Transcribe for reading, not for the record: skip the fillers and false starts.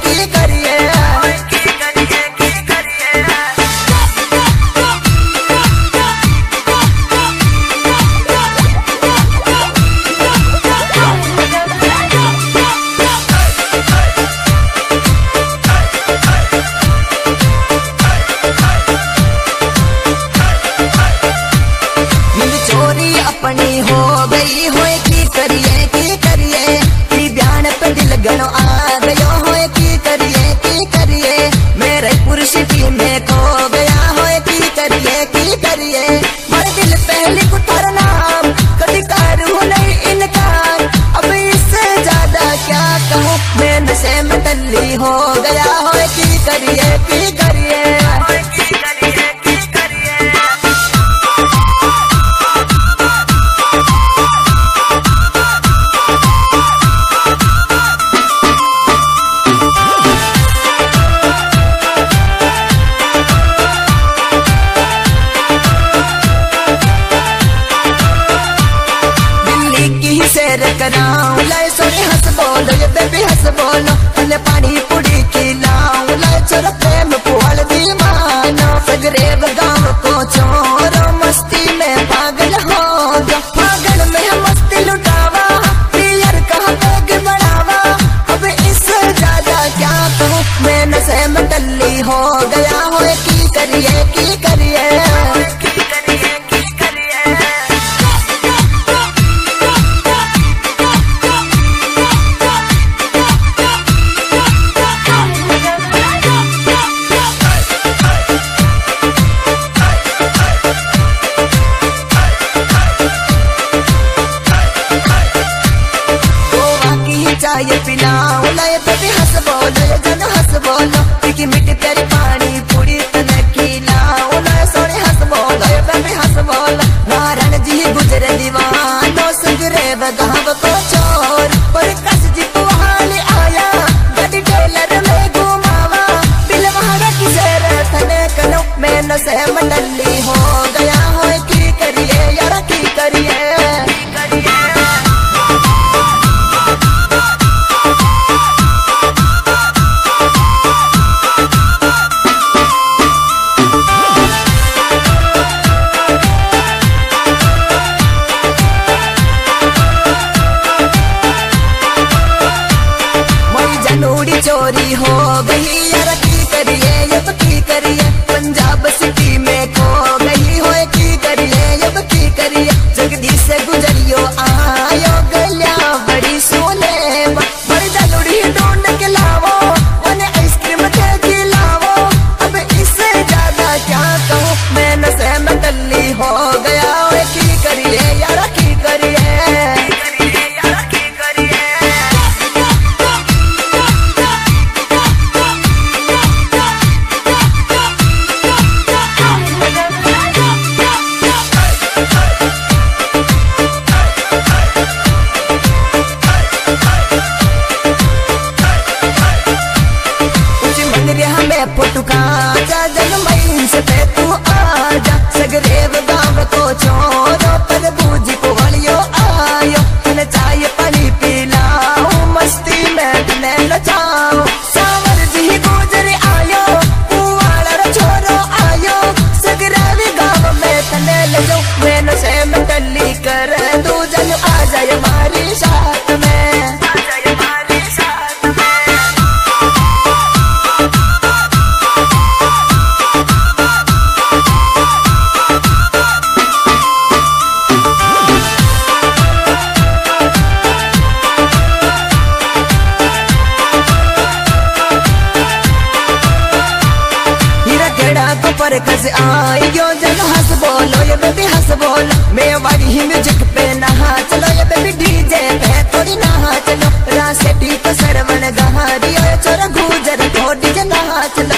की करिए। अपनी हो गई होए की करिए की ध्यान पे दिल गनो आ गयो होए की करिए मेरे पुरुष की में खो गया होए की करिए मेरे दिल पहली कुतर नाम कभी करूँ नहीं इनकार। अब इससे ज्यादा क्या कहूँ मैं नशे में टल्ली हो गया होए की करिए। शेर कराऊं लाए सोनी हंस बोलो ये बेबी हंस बोलो पहले पानी पुड़ी खिलाऊं लाए चोर प्रेम पुआल दीवानो सगरे गाँव को छोरो मस्ती में पागल हो गया। पागल में मस्ती लुटावा पियर कहाँ बैग बढ़ावा। अब इससे ज्यादा क्या कहूँ मैं नशे में टल्ली हो गया हो की करिए। चाय पिलाऊं लाए बेबी हंस बोलो ये जन हंस बोलो टिकी मिट्टी तेरी पानी पूरी तने खिलाऊं लाए सोनी हंस बोलो ये बेबी हंस बोलो। नारायण जी गुजरे दीवानो संगरे गाँव को छोर पर कस जी पुहाली आया गड्डी टेलर में घुमावा दिल वहां की शेर थने कनो मैं नशे में टल्ली हो गया हो की करिए यार की करिए। चोरी हो गई यार की करिए पंजाब सिटी में खो गई हो की करिए जगदीश से गुजरियो आयो गलिया बड़ी सोने बड़ी जलूड़ी ढूंढ के लावो उन्हें आइसक्रीम के खिलावो। अब इससे ज्यादा क्या कहूँ मैं नशे में टल्ली हो गया हो की करिए यार की करिए। पुटुका जा जग मई से पे तू आजा सगरेव गाँव को छोरो पर बूझी को वलियो आयो तने चाय पानी पिलाऊं मस्ती में तने नचाऊं। सावर जी गुजरे आयो कुवाड़ा छोरो आयो सगरेव गाँव में तने ले जाऊं मैं नशे में टल्ली कर तू जन आ जाए हमारी साथ में। पर कस आयो जन हंस बोलो ये बेबी हंस बोलो मैं वाली ही म्यूजिक पे नहा चलो ये बेबी डीजे पे थोड़ी नहा चलो रासेटी को सरवन गहारी चोरा गुजर को डीजे नहा चलो